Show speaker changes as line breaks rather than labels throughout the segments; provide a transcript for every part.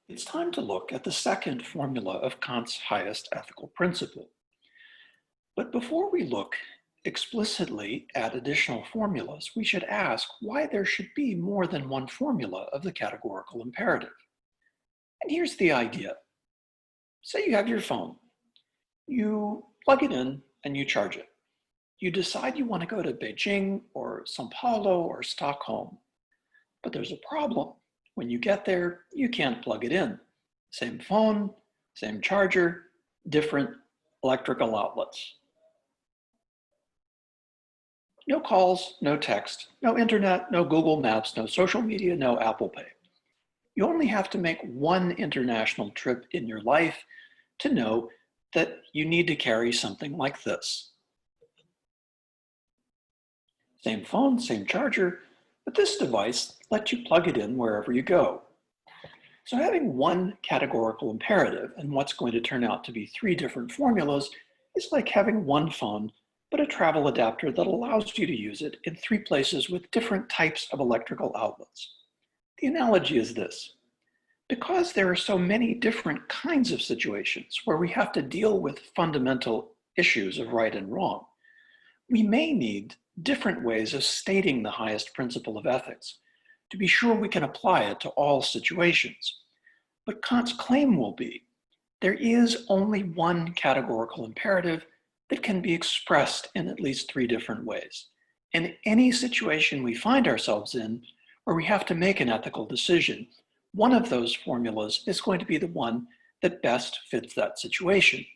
It's time to look at the second formula of Kant's highest ethical principle. But before we look explicitly at additional formulas, we should ask why there should be more than one formula of the categorical imperative. And here's the idea. Say you have your phone. You plug it in and you charge it. You decide you want to go to Beijing or Sao Paulo or Stockholm. But there's a problem. When you get there, you can't plug it in. Same phone, same charger, different electrical outlets. No calls, no text, no internet, no Google Maps, no social media, no Apple Pay. You only have to make one international trip in your life to know that you need to carry something like this. Same phone, same charger, but this device lets you plug it in wherever you go. So having one categorical imperative and what's going to turn out to be three different formulas is like having one phone, but a travel adapter that allows you to use it in three places with different types of electrical outlets. The analogy is this. Because there are so many different kinds of situations where we have to deal with fundamental issues of right and wrong, we may need different ways of stating the highest principle of ethics to be sure we can apply it to all situations. But Kant's claim will be, there is only one categorical imperative that can be expressed in at least three different ways. In any situation we find ourselves in where we have to make an ethical decision, one of those formulas is going to be the one that best fits that situation.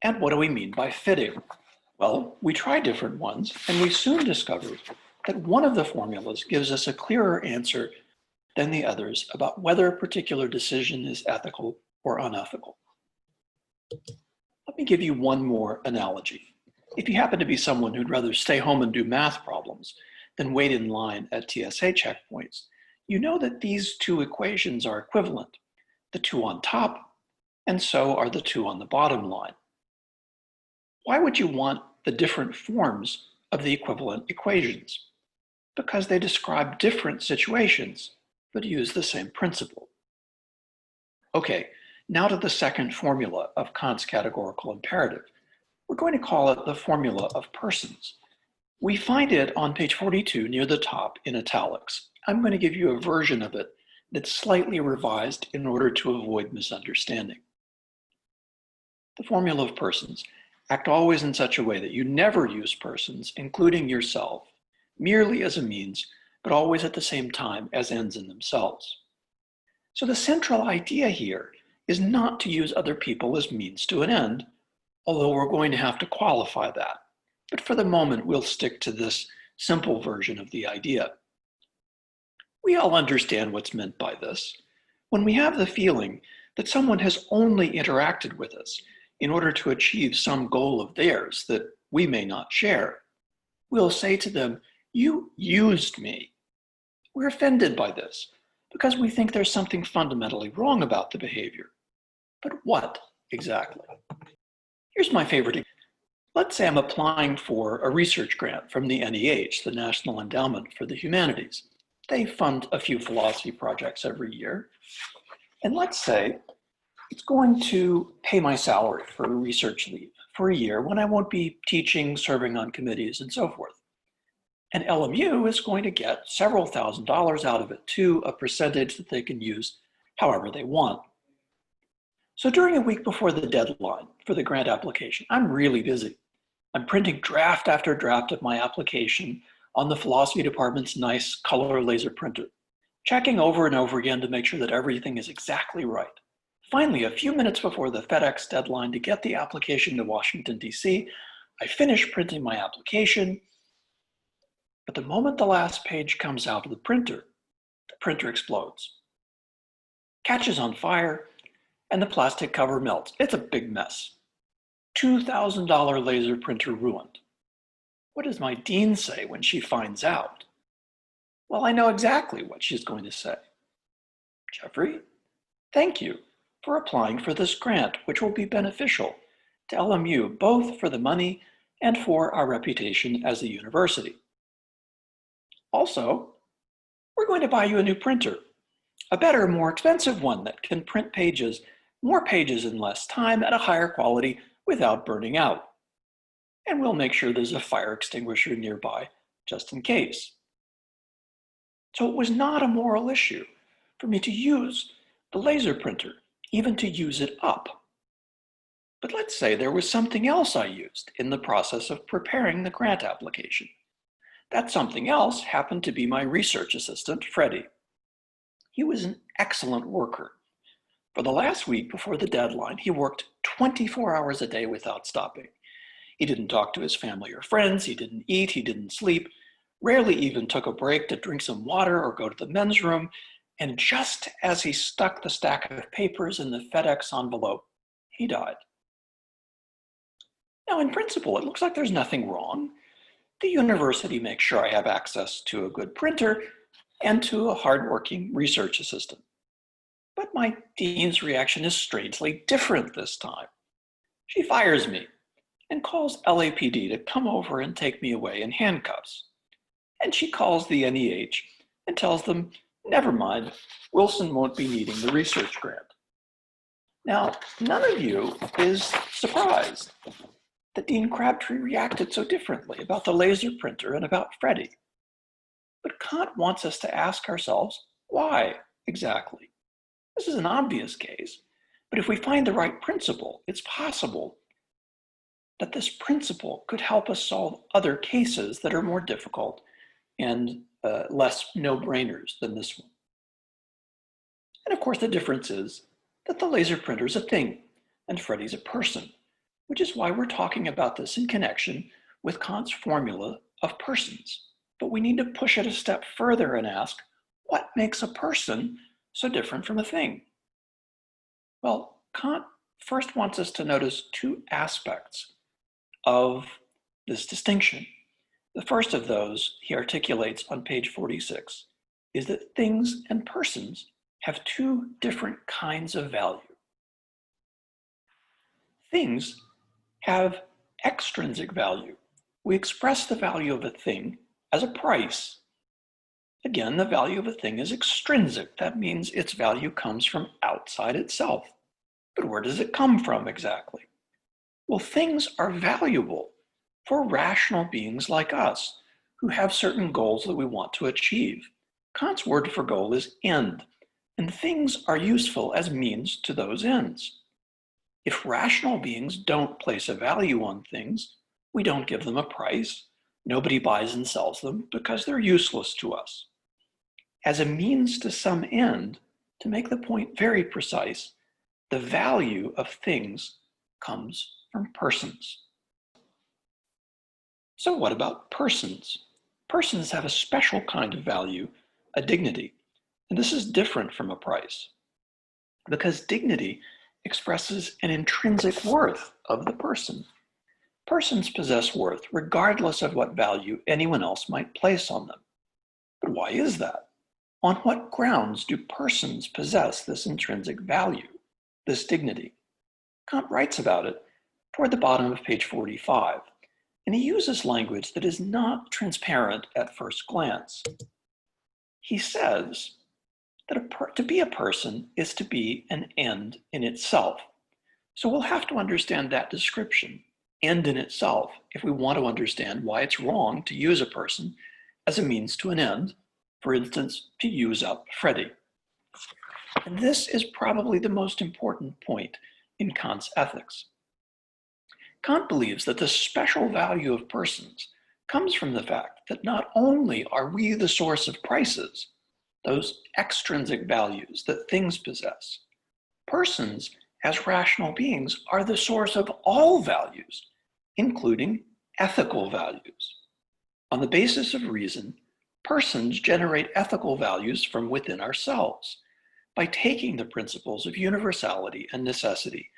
And what do we mean by fitting? Well, we tried different ones, and we soon discovered that one of the formulas gives us a clearer answer than the others about whether a particular decision is ethical or unethical. Let me give you one more analogy. If you happen to be someone who'd rather stay home and do math problems than wait in line at TSA checkpoints, you know that these two equations are equivalent, the two on top, and so are the two on the bottom line. Why would you want the different forms of the equivalent equations? Because they describe different situations, but use the same principle. Okay, now to the second formula of Kant's categorical imperative. We're going to call it the formula of persons. We find it on page 42 near the top in italics. I'm going to give you a version of it that's slightly revised in order to avoid misunderstanding. The formula of persons. Act always in such a way that you never use persons, including yourself, merely as a means, but always at the same time as ends in themselves. So the central idea here is not to use other people as means to an end, although we're going to have to qualify that. But for the moment, we'll stick to this simple version of the idea. We all understand what's meant by this. When we have the feeling that someone has only interacted with us in order to achieve some goal of theirs that we may not share, we'll say to them, "You used me." We're offended by this because we think there's something fundamentally wrong about the behavior. But what exactly? Here's my favorite example. Let's say I'm applying for a research grant from the NEH, the National Endowment for the Humanities. They fund a few philosophy projects every year. And let's say it's going to pay my salary for a research leave for a year when I won't be teaching, serving on committees, and so forth. And LMU is going to get several $1,000s out of it too, a percentage that they can use however they want. So during a week before the deadline for the grant application, I'm really busy. I'm printing draft after draft of my application on the philosophy department's nice color laser printer, checking over and over again to make sure that everything is exactly right. Finally, a few minutes before the FedEx deadline to get the application to Washington, D.C., I finish printing my application, but the moment the last page comes out of the printer explodes, catches on fire, and the plastic cover melts. It's a big mess. $2,000 laser printer ruined. What does my dean say when she finds out? Well, I know exactly what she's going to say. "Jeffrey, thank you for applying for this grant, which will be beneficial to LMU, both for the money and for our reputation as a university. Also, we're going to buy you a new printer. A better, more expensive one that can print more pages in less time at a higher quality without burning out. And we'll make sure there's a fire extinguisher nearby just in case. So it was not a moral issue for me to use the laser printer, even to use it up. But let's say there was something else I used in the process of preparing the grant application. That something else happened to be my research assistant, Freddie. He was an excellent worker. For the last week before the deadline, he worked 24 hours a day without stopping. He didn't talk to his family or friends, he didn't eat, he didn't sleep, rarely even took a break to drink some water or go to the men's room, and just as he stuck the stack of papers in the FedEx envelope, he died. Now, in principle, it looks like there's nothing wrong. The university makes sure I have access to a good printer and to a hardworking research assistant. But my dean's reaction is strangely different this time. She fires me and calls LAPD to come over and take me away in handcuffs. And she calls the NEH and tells them, never mind, Wilson won't be needing the research grant. Now, none of you is surprised that Dean Crabtree reacted so differently about the laser printer and about Freddie. But Kant wants us to ask ourselves, why exactly? This is an obvious case, but if we find the right principle, it's possible that this principle could help us solve other cases that are more difficult and less no-brainers than this one. And of course, the difference is that the laser printer is a thing and Freddie's a person, which is why we're talking about this in connection with Kant's formula of persons. But we need to push it a step further and ask, what makes a person so different from a thing? Well, Kant first wants us to notice two aspects of this distinction. The first of those he articulates on page 46 is that things and persons have two different kinds of value. Things have extrinsic value. We express the value of a thing as a price. Again, the value of a thing is extrinsic. That means its value comes from outside itself. But where does it come from exactly? Well, things are valuable for rational beings like us who have certain goals that we want to achieve. Kant's word for goal is end, and things are useful as means to those ends. If rational beings don't place a value on things, we don't give them a price. Nobody buys and sells them because they're useless to us. As a means to some end, to make the point very precise, the value of things comes from persons. So what about persons? Persons have a special kind of value, a dignity, and this is different from a price because dignity expresses an intrinsic worth of the person. Persons possess worth regardless of what value anyone else might place on them. But why is that? On what grounds do persons possess this intrinsic value, this dignity? Kant writes about it toward the bottom of page 45, and he uses language that is not transparent at first glance. He says that to be a person is to be an end in itself. So we'll have to understand that description, end in itself, if we want to understand why it's wrong to use a person as a means to an end, for instance, to use up Freddie. And this is probably the most important point in Kant's ethics. Kant believes that the special value of persons comes from the fact that not only are we the source of prices, those extrinsic values that things possess, persons as rational beings are the source of all values, including ethical values. On the basis of reason, persons generate ethical values from within ourselves by taking the principles of universality and necessity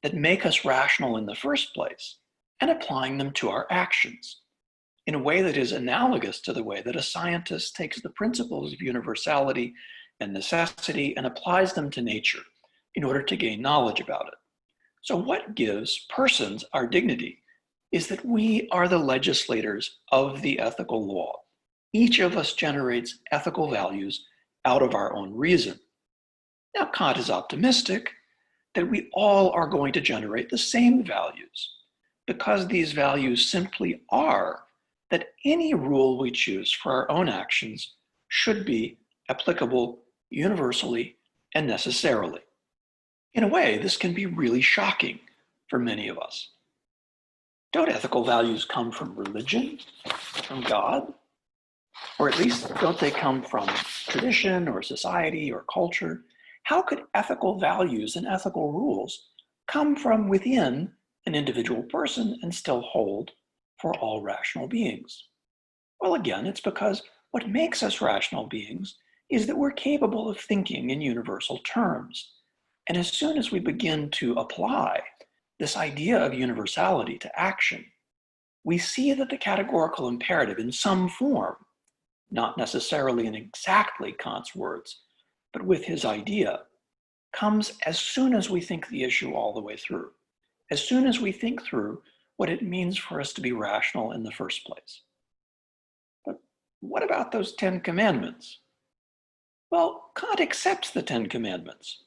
that make us rational in the first place and applying them to our actions in a way that is analogous to the way that a scientist takes the principles of universality and necessity and applies them to nature in order to gain knowledge about it. So what gives persons our dignity is that we are the legislators of the ethical law. Each of us generates ethical values out of our own reason. Now, Kant is optimistic that we all are going to generate the same values because these values simply are that any rule we choose for our own actions should be applicable universally and necessarily. In a way, this can be really shocking for many of us. Don't ethical values come from religion, from God? Or at least, don't they come from tradition or society or culture? How could ethical values and ethical rules come from within an individual person and still hold for all rational beings? Well, again, it's because what makes us rational beings is that we're capable of thinking in universal terms. And as soon as we begin to apply this idea of universality to action, we see that the categorical imperative in some form, not necessarily in exactly Kant's words, but with his idea, comes as soon as we think the issue all the way through, as soon as we think through what it means for us to be rational in the first place. But what about those 10 commandments? Well, Kant accepts the 10 commandments,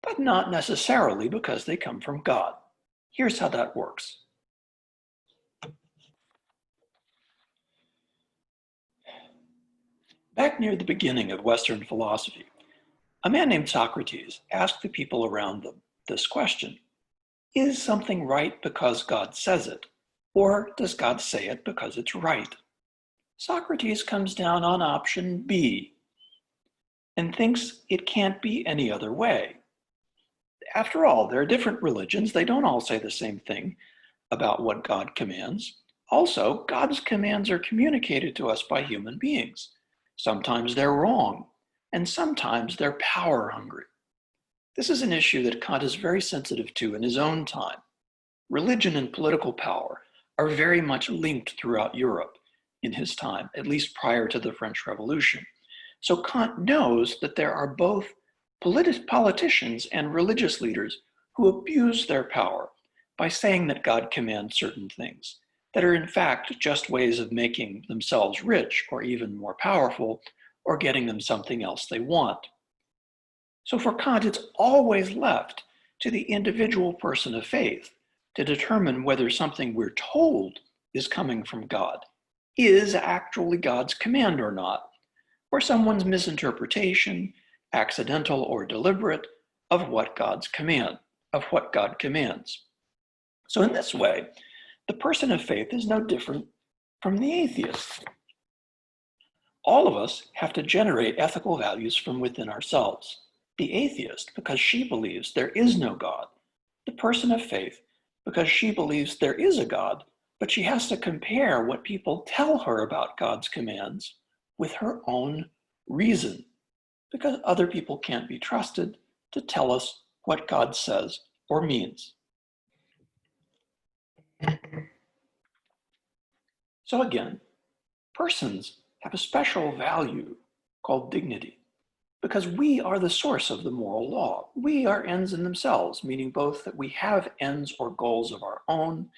but not necessarily because they come from God. Here's how that works. Back near the beginning of Western philosophy, a man named Socrates asked the people around them this question: is something right because God says it, or does God say it because it's right? Socrates comes down on option B and thinks it can't be any other way. After all, there are different religions. They don't all say the same thing about what God commands. Also, God's commands are communicated to us by human beings. Sometimes they're wrong, and sometimes they're power hungry. This is an issue that Kant is very sensitive to in his own time. Religion and political power are very much linked throughout Europe in his time, at least prior to the French Revolution. So Kant knows that there are both politicians and religious leaders who abuse their power by saying that God commands certain things that are in fact just ways of making themselves rich or even more powerful or getting them something else they want. So for Kant, it's always left to the individual person of faith to determine whether something we're told is coming from God is actually God's command or not, or someone's misinterpretation, accidental or deliberate, of what God commands. So in this way, the person of faith is no different from the atheist. All of us have to generate ethical values from within ourselves. The atheist, because she believes there is no God. The person of faith, because she believes there is a God, but she has to compare what people tell her about God's commands with her own reason, because other people can't be trusted to tell us what God says or means. So again, persons have a special value called dignity, because we are the source of the moral law. We are ends in themselves, meaning both that we have ends or goals of our own.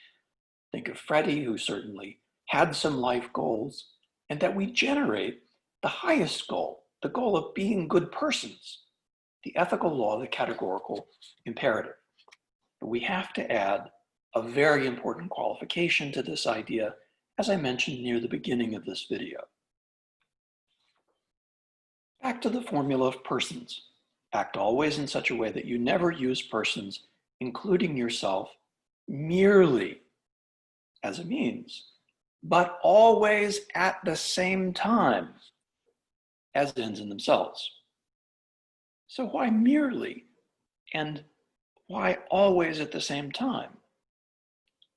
Think of Freddie, who certainly had some life goals, and that we generate the highest goal, the goal of being good persons, the ethical law, the categorical imperative. But we have to add a very important qualification to this idea, as I mentioned near the beginning of this video. Back to the formula of persons. Act always in such a way that you never use persons, including yourself, merely as a means, but always at the same time as ends in themselves. So why merely, and why always at the same time?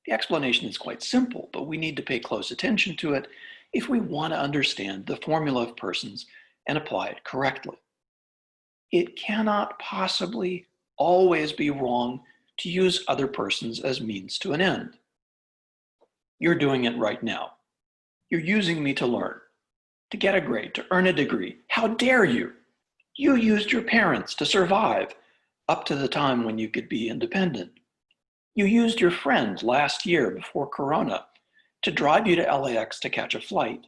The explanation is quite simple, but we need to pay close attention to it if we want to understand the formula of persons and apply it correctly. It cannot possibly always be wrong to use other persons as means to an end. You're doing it right now. You're using me to learn, to get a grade, to earn a degree. How dare you? You used your parents to survive up to the time when you could be independent. You used your friend last year before Corona to drive you to LAX to catch a flight.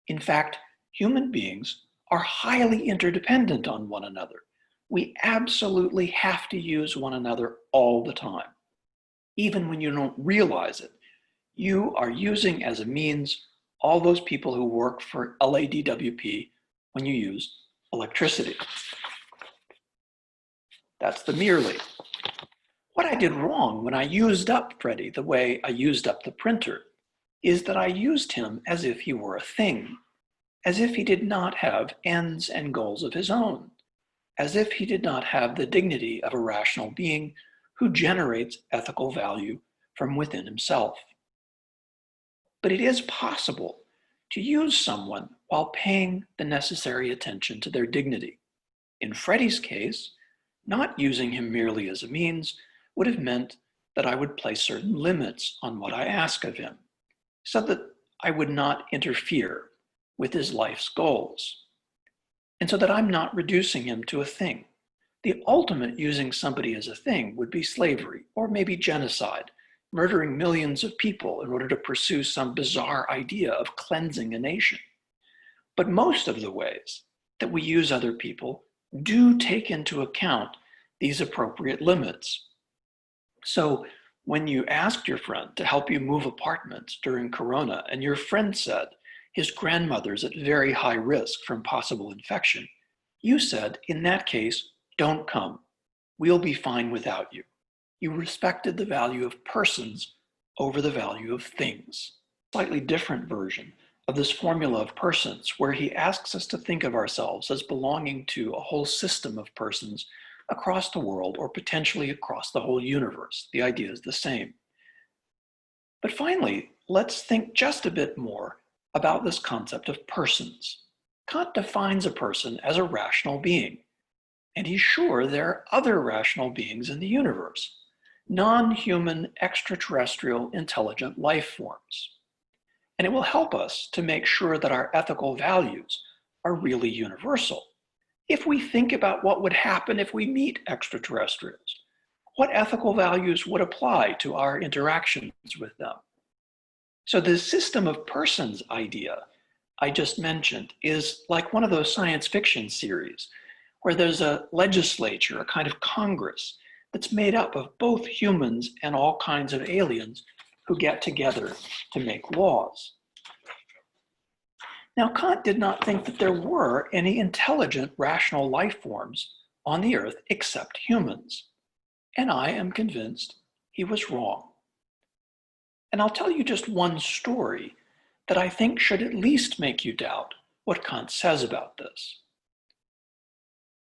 In fact, human beings are highly interdependent on one another. We absolutely have to use one another all the time. Even when you don't realize it, you are using as a means all those people who work for LADWP when you use electricity. That's the merely. What I did wrong when I used up Freddie the way I used up the printer is that I used him as if he were a thing, as if he did not have ends and goals of his own, as if he did not have the dignity of a rational being who generates ethical value from within himself. But it is possible to use someone while paying the necessary attention to their dignity. In Freddie's case, not using him merely as a means would have meant that I would place certain limits on what I ask of him, so that I would not interfere with his life's goals, and so that I'm not reducing him to a thing. The ultimate using somebody as a thing would be slavery, or maybe genocide, murdering millions of people in order to pursue some bizarre idea of cleansing a nation. But most of the ways that we use other people do take into account these appropriate limits. So when you asked your friend to help you move apartments during Corona, and your friend said his grandmother's at very high risk from possible infection, you said, in that case, don't come. We'll be fine without you. You respected the value of persons over the value of things. Slightly different version of this formula of persons, where he asks us to think of ourselves as belonging to a whole system of persons across the world, or potentially across the whole universe. The idea is the same. But finally, let's think just a bit more about this concept of persons. Kant defines a person as a rational being, and he's sure there are other rational beings in the universe, non-human, extraterrestrial, intelligent life forms. And it will help us to make sure that our ethical values are really universal. If we think about what would happen if we meet extraterrestrials, what ethical values would apply to our interactions with them? So the system of persons idea I just mentioned is like one of those science fiction series where there's a legislature, a kind of Congress, that's made up of both humans and all kinds of aliens who get together to make laws. Now, Kant did not think that there were any intelligent, rational life forms on the earth except humans. And I am convinced he was wrong. And I'll tell you just one story that I think should at least make you doubt what Kant says about this.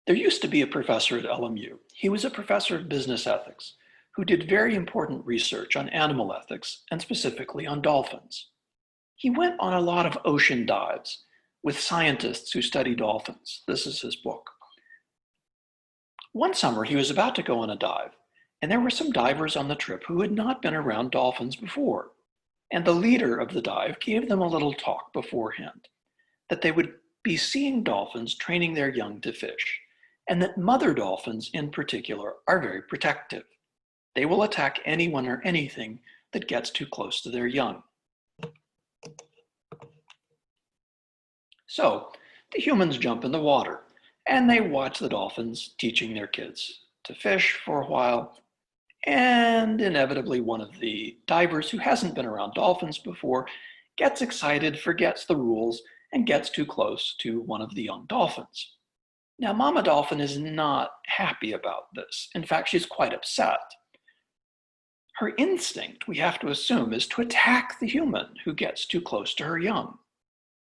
There used to be a professor at LMU. He was a professor of business ethics who did very important research on animal ethics and specifically on dolphins. He went on a lot of ocean dives with scientists who study dolphins. This is his book. One summer, he was about to go on a dive, and there were some divers on the trip who had not been around dolphins before. And the leader of the dive gave them a little talk beforehand, that they would be seeing dolphins training their young to fish, and that mother dolphins in particular are very protective. They will attack anyone or anything that gets too close to their young. So the humans jump in the water and they watch the dolphins teaching their kids to fish for a while. And inevitably, one of the divers who hasn't been around dolphins before gets excited, forgets the rules, and gets too close to one of the young dolphins. Now, Mama Dolphin is not happy about this. In fact, she's quite upset. Her instinct, we have to assume, is to attack the human who gets too close to her young.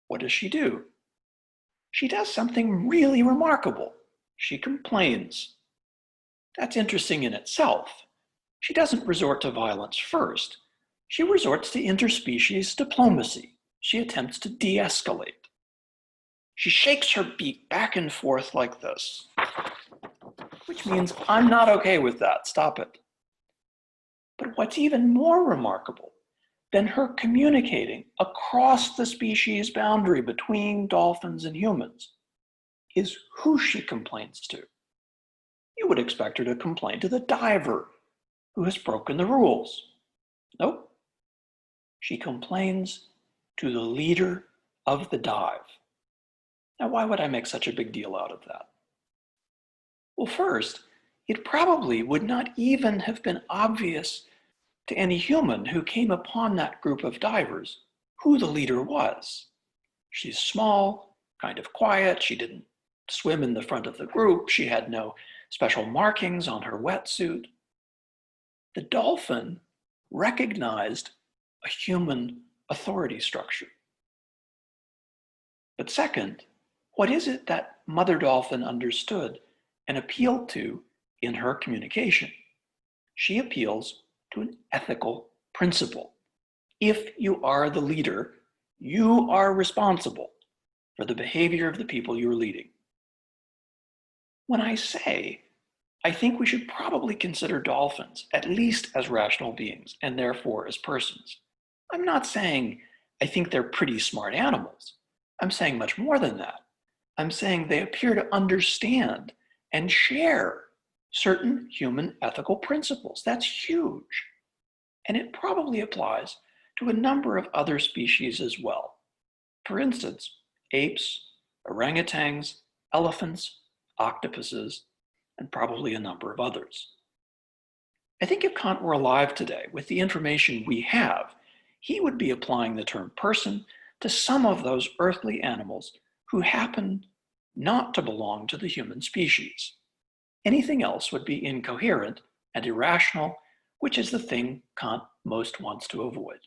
What does she do? She does something really remarkable. She complains. That's interesting in itself. She doesn't resort to violence first. She resorts to interspecies diplomacy. She attempts to de-escalate. She shakes her beak back and forth like this, which means, I'm not okay with that, stop it. But what's even more remarkable than her communicating across the species boundary between dolphins and humans is who she complains to. You would expect her to complain to the diver who has broken the rules. Nope. She complains to the leader of the dive. Now, why would I make such a big deal out of that? Well, first, it probably would not even have been obvious to any human who came upon that group of divers who the leader was. She's small, kind of quiet. She didn't swim in the front of the group. She had no special markings on her wetsuit. The dolphin recognized a human authority structure. But second, what is it that Mother Dolphin understood and appealed to in her communication? She appeals to an ethical principle. If you are the leader, you are responsible for the behavior of the people you're leading. When I say, I think we should probably consider dolphins at least as rational beings and therefore as persons, I'm not saying I think they're pretty smart animals. I'm saying much more than that. I'm saying they appear to understand and share certain human ethical principles. That's huge. And it probably applies to a number of other species as well. For instance, apes, orangutans, elephants, octopuses, and probably a number of others. I think if Kant were alive today, with the information we have, he would be applying the term person to some of those earthly animals who happen not to belong to the human species. Anything else would be incoherent and irrational, which is the thing Kant most wants to avoid.